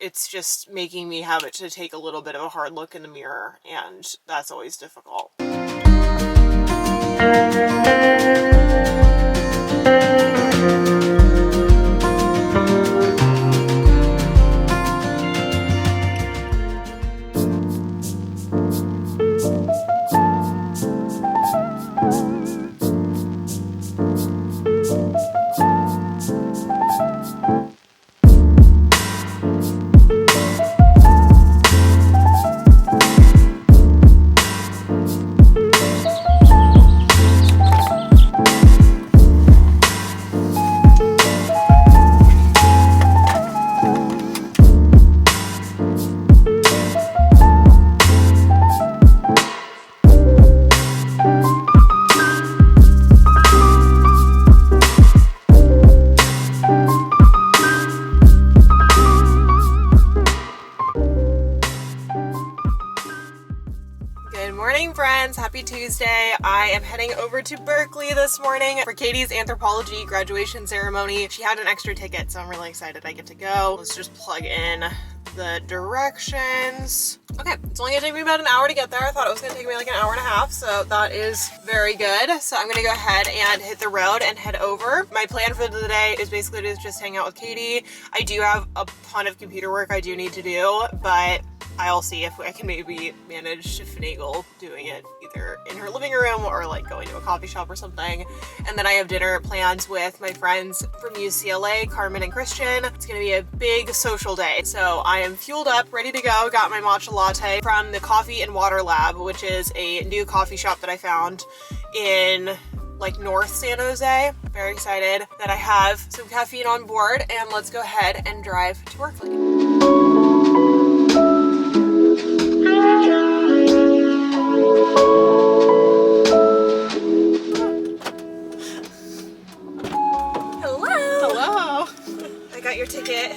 it's just making me have to take a little bit of a hard look in the mirror, and that's always difficult. Happy Tuesday. I am heading over to Berkeley this morning for Katie's anthropology graduation ceremony. She had an extra ticket, so I'm really excited I get to go. Let's just plug in the directions. Okay, it's only gonna take me about an hour to get there. I thought it was gonna take me like an hour and a half, so that is very good. So I'm gonna go ahead and hit the road and head over. My plan for the day is basically to just hang out with Katie. I do have a ton of computer work I do need to do, but I'll see if I can maybe manage to finagle doing it either in her living room or like going to a coffee shop or something. And then I have dinner plans with my friends from UCLA, Carmen and Christian. It's gonna be a big social day. So I am fueled up, ready to go. Got my matcha latte from the Coffee and Water Lab, which is a new coffee shop that I found in like North San Jose. Very excited that I have some caffeine on board, and let's go ahead and drive to Berkeley. Your ticket.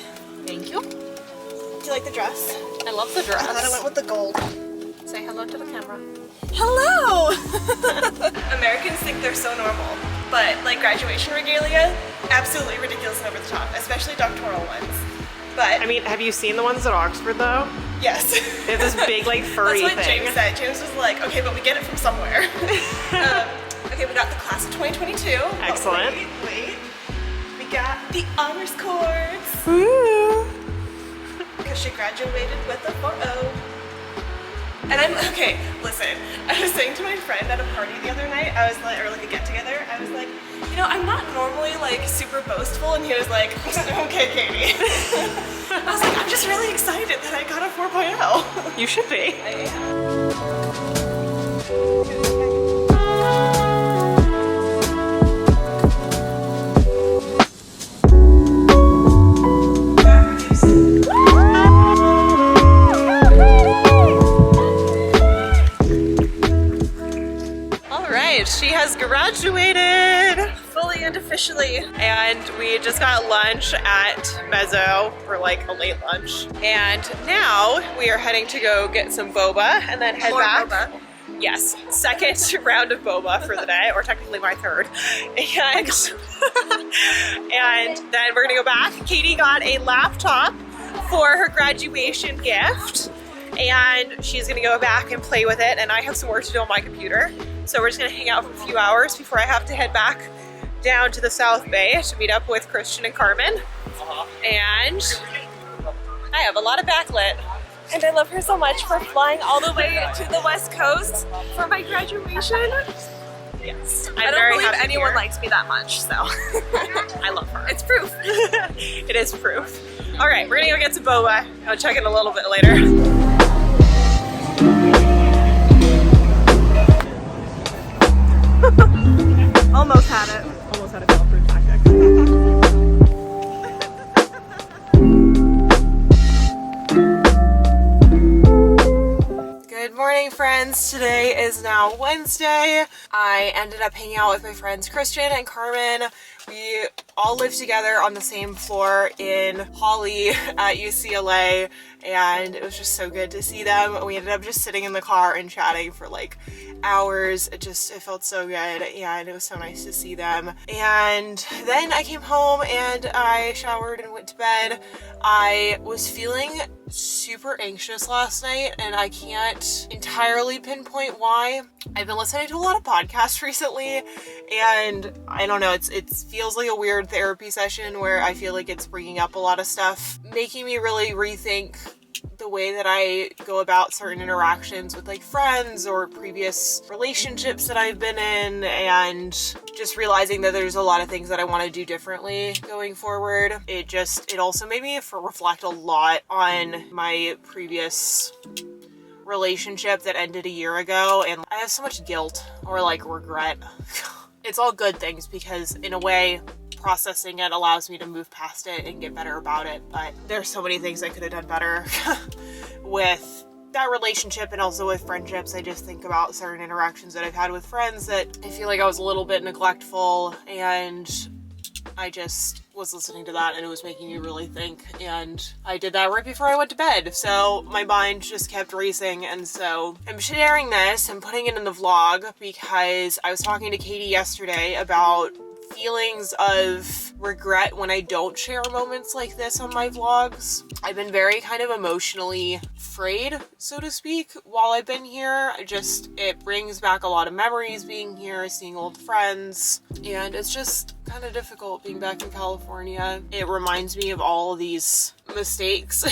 Thank you. Do you like the dress? I love the dress. I thought I went with the gold. Say hello to the camera. Hello! Americans think they're so normal, but like graduation regalia, absolutely ridiculous and over the top, especially doctoral ones. But I mean, have you seen the ones at Oxford though? Yes. They have this big like furry thing. That's what James said. James was like, okay, but we get it from somewhere. Okay, we got the class of 2022. Excellent. Wait. Got the honors cords. Woo! Because she graduated with a 4.0. And I'm, okay, listen, I was saying to my friend at a party the other night, I was like, or like a get together, I was like, you know, I'm not normally like super boastful, and he was like, okay, Katie. I was like, I'm just really excited that I got a 4.0. You should be. I am. She has graduated fully and officially, and we just got lunch at Mezzo for like a late lunch, and now we are heading to go get some boba and then head back. Boba. Yes, second round of boba for the day, or technically my third, and and then we're gonna go back. Katie got a laptop for her graduation gift, and she's gonna go back and play with it, and I have some work to do on my computer. So we're just gonna hang out for a few hours before I have to head back down to the South Bay to meet up with Christian and Carmen. And I have a lot of backlit. And I love her so much for flying all the way to the West Coast for my graduation. Yes, I don't believe anyone likes me that much, so I love her. It's proof. It is proof. All right, we're gonna go get some boba. I'll check in a little bit later. Almost had it. Almost had a fail-proof tactic. Good morning, friends. Today is now Wednesday. I ended up hanging out with my friends Christian and Carmen. We all lived together on the same floor in Hawley at UCLA, and it was just so good to see them. We ended up just sitting in the car and chatting for like hours. It felt so good, and it was so nice to see them. And then I came home and I showered and went to bed. I was feeling super anxious last night, and I can't entirely pinpoint why. I've been listening to a lot of podcasts recently, and I don't know, it feels like a weird therapy session where I feel like it's bringing up a lot of stuff, making me really rethink the way that I go about certain interactions with like friends or previous relationships that I've been in, and just realizing that there's a lot of things that I want to do differently going forward. It also made me reflect a lot on my previous relationship that ended a year ago, and I have so much guilt or like regret. It's all good things because in a way processing it allows me to move past it and get better about it, but there's so many things I could have done better with that relationship and also with friendships. I just think about certain interactions that I've had with friends that I feel like I was a little bit neglectful, and I just was listening to that and it was making me really think, and I did that right before I went to bed, so my mind just kept racing. And so I'm sharing this and putting it in the vlog because I was talking to Katie yesterday about feelings of regret when I don't share moments like this on my vlogs. I've been very kind of emotionally frayed, so to speak, while I've been here. It brings back a lot of memories being here, seeing old friends, and it's just kind of difficult being back in California. It reminds me of all of these mistakes,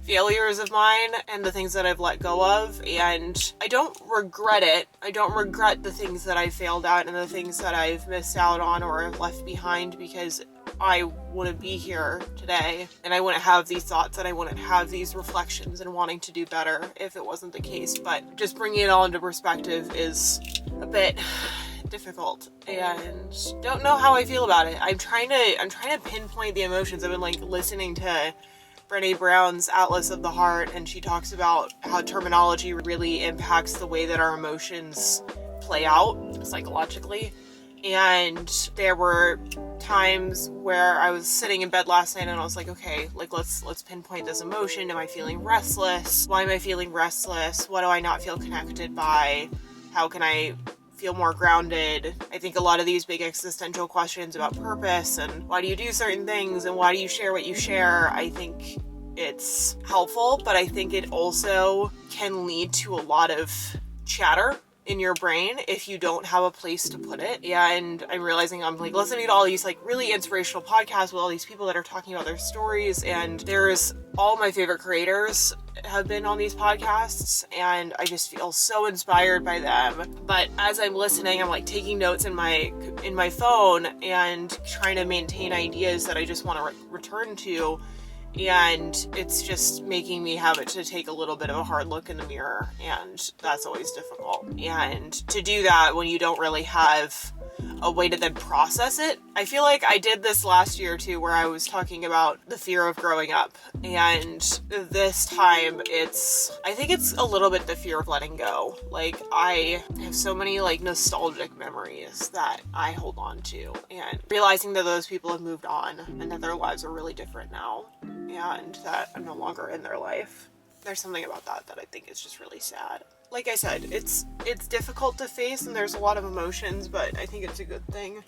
failures of mine, and the things that I've let go of, and I don't regret it. I don't regret the things that I failed at and the things that I've missed out on or left behind, because I wouldn't be here today, and I wouldn't have these thoughts, and I wouldn't have these reflections and wanting to do better if it wasn't the case. But just bringing it all into perspective is a bit difficult, and don't know how I feel about it. I'm trying to pinpoint the emotions. I've been like listening to Brené Brown's Atlas of the Heart, and she talks about how terminology really impacts the way that our emotions play out psychologically. And there were times where I was sitting in bed last night and I was like, okay, like let's pinpoint this emotion. Am I feeling restless? Why am I feeling restless? What do I not feel connected by? How can I feel more grounded? I think a lot of these big existential questions about purpose and why do you do certain things and why do you share what you share, I think it's helpful, but I think it also can lead to a lot of chatter in your brain if you don't have a place to put it. And I'm realizing I'm like listening to all these like really inspirational podcasts with all these people that are talking about their stories, and there's all my favorite creators have been on these podcasts, and I just feel so inspired by them. But as I'm listening, I'm like taking notes in my phone and trying to maintain ideas that I just want to return to. And it's just making me have it to take a little bit of a hard look in the mirror, and that's always difficult. And to do that when you don't really have a way to then process it. I feel like I did this last year too, where I was talking about the fear of growing up, and this time I think it's a little bit the fear of letting go. Like I have so many like nostalgic memories that I hold on to, and realizing that those people have moved on and that their lives are really different now, and that I'm no longer in their life. There's something about that I think is just really sad. Like I said, it's difficult to face and there's a lot of emotions, but I think it's a good thing.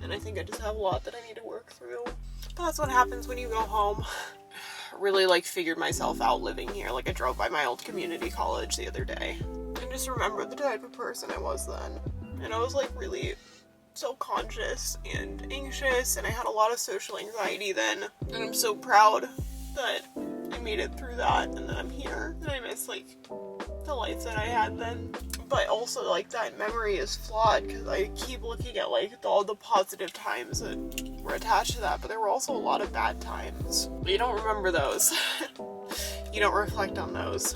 And I think I just have a lot that I need to work through. But that's what happens when you go home. Really like figured myself out living here. Like I drove by my old community college the other day and just remembered the type of person I was then. And I was like really self-conscious and anxious, and I had a lot of social anxiety then. And I'm so proud that I made it through that and that I'm here. And I miss like the life that I had then. But also like that memory is flawed because I keep looking at like all the positive times that were attached to that, but there were also a lot of bad times. But you don't remember those. You don't reflect on those.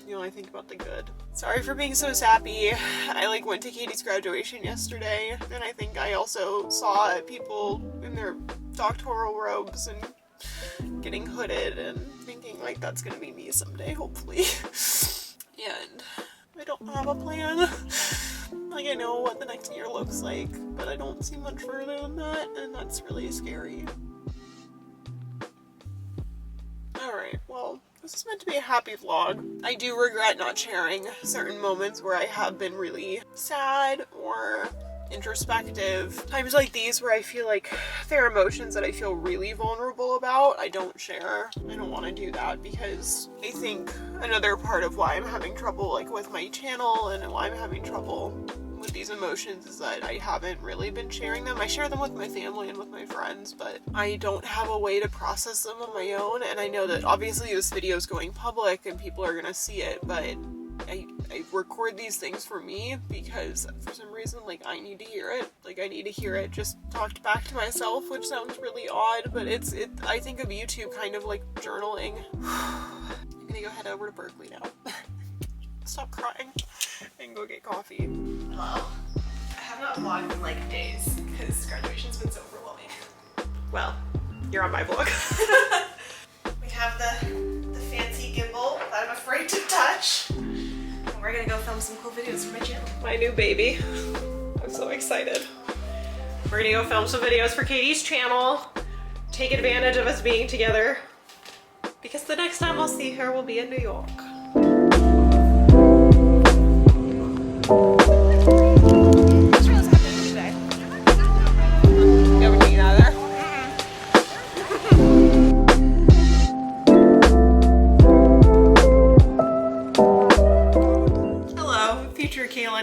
You only think about the good. Sorry for being so sappy. I like went to Katie's graduation yesterday, and I think I also saw people in their doctoral robes and getting hooded and thinking like that's gonna be me someday, hopefully. And I don't have a plan. Like, I know what the next year looks like, but I don't see much further than that, and that's really scary. Alright, well, this is meant to be a happy vlog. I do regret not sharing certain moments where I have been really sad or introspective. Times like these where I feel like there are emotions that I feel really vulnerable about, I don't share. I don't want to do that because I think another part of why I'm having trouble like with my channel and why I'm having trouble with these emotions is that I haven't really been sharing them. I share them with my family and with my friends, but I don't have a way to process them on my own. And I know that obviously this video is going public and people are gonna see it, but I record these things for me because for some reason, like, I need to hear it. Like, I need to hear it just talked back to myself, which sounds really odd, but I think of YouTube kind of like journaling. I'm gonna go head over to Berkeley now. Stop crying and go get coffee. Hello. I have not vlogged in like days because graduation's been so overwhelming. Well, you're on my vlog. We have the fancy gimbal that I'm afraid to touch. And we're gonna go film some cool videos for my channel. My new baby. I'm so excited. We're gonna go film some videos for Katie's channel. Take advantage of us being together. Because the next time I'll see her will be in New York.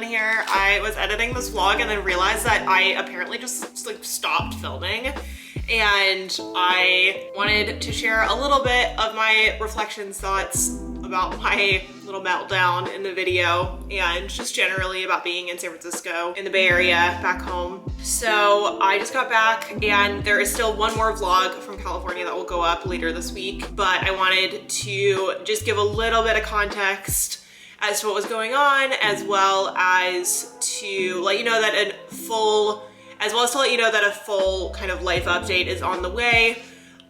Here. I was editing this vlog and then realized that I apparently just like stopped filming, and I wanted to share a little bit of my reflections, thoughts about my little meltdown in the video, and just generally about being in San Francisco in the Bay Area back home. So I just got back and there is still one more vlog from California that will go up later this week, but I wanted to just give a little bit of context as to what was going on, as well as to let you know that a full kind of life update is on the way.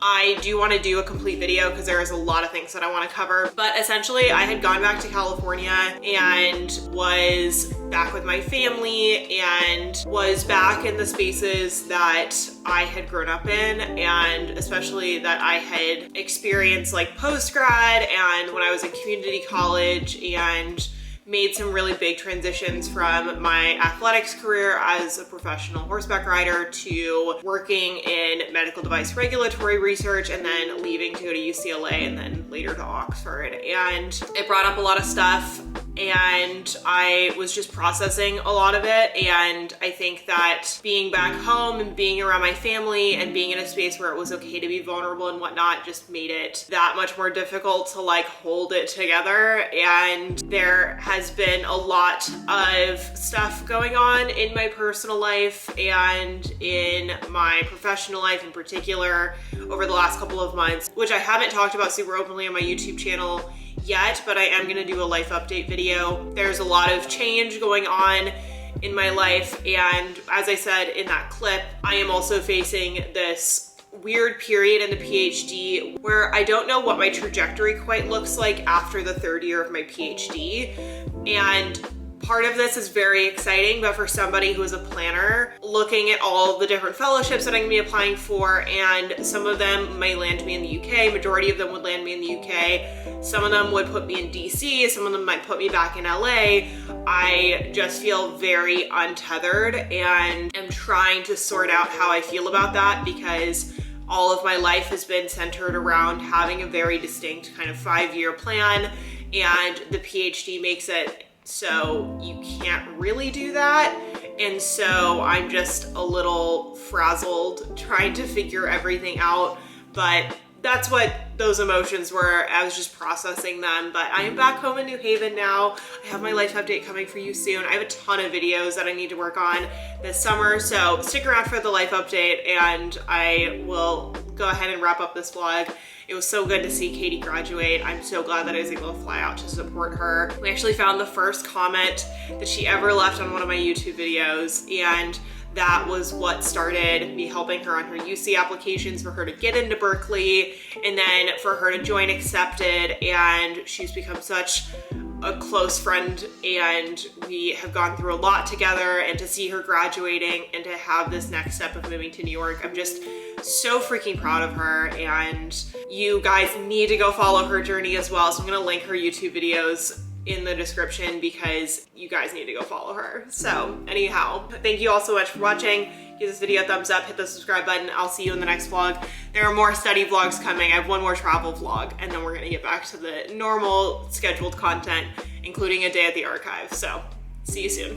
I do want to do a complete video because there is a lot of things that I want to cover, but essentially I had gone back to California and was back with my family and was back in the spaces that I had grown up in, and especially that I had experienced like post-grad and when I was in community college, and made some really big transitions from my athletics career as a professional horseback rider to working in medical device regulatory research, and then leaving to go to UCLA and then later to Oxford. And it brought up a lot of stuff and I was just processing a lot of it. And I think that being back home and being around my family and being in a space where it was okay to be vulnerable and whatnot just made it that much more difficult to like hold it together. And there has been a lot of stuff going on in my personal life and in my professional life in particular over the last couple of months, which I haven't talked about super openly on my YouTube channel yet, but I am gonna do a life update video. There's a lot of change going on in my life, and as I said in that clip, I am also facing this weird period in the PhD where I don't know what my trajectory quite looks like after the third year of my PhD. And part of this is very exciting, but for somebody who is a planner, looking at all the different fellowships that I'm gonna be applying for, and some of them might land me in the UK, majority of them would land me in the UK, some of them would put me in DC, some of them might put me back in LA. I just feel very untethered and am trying to sort out how I feel about that, because all of my life has been centered around having a very distinct kind of 5-year plan, and the PhD makes it so you can't really do that. And so I'm just a little frazzled trying to figure everything out, but that's what those emotions were. I was just processing them, but I am back home in New Haven now. I have my life update coming for you soon. I have a ton of videos that I need to work on this summer, so stick around for the life update and I will go ahead and wrap up this vlog. It was so good to see Katie graduate. I'm so glad that I was able to fly out to support her. We actually found the first comment that she ever left on one of my YouTube videos, and that was what started me helping her on her UC applications for her to get into Berkeley, and then for her to join accepted. And she's become such a close friend and we have gone through a lot together, and to see her graduating and to have this next step of moving to New York, I'm just so freaking proud of her, and you guys need to go follow her journey as well. So I'm gonna link her YouTube videos in the description because you guys need to go follow her. So anyhow, thank you all so much for watching. Give this video a thumbs up, hit the subscribe button. I'll see you in the next vlog. There are more study vlogs coming. I have one more travel vlog, and then we're gonna get back to the normal scheduled content, including a day at the archive. So see you soon.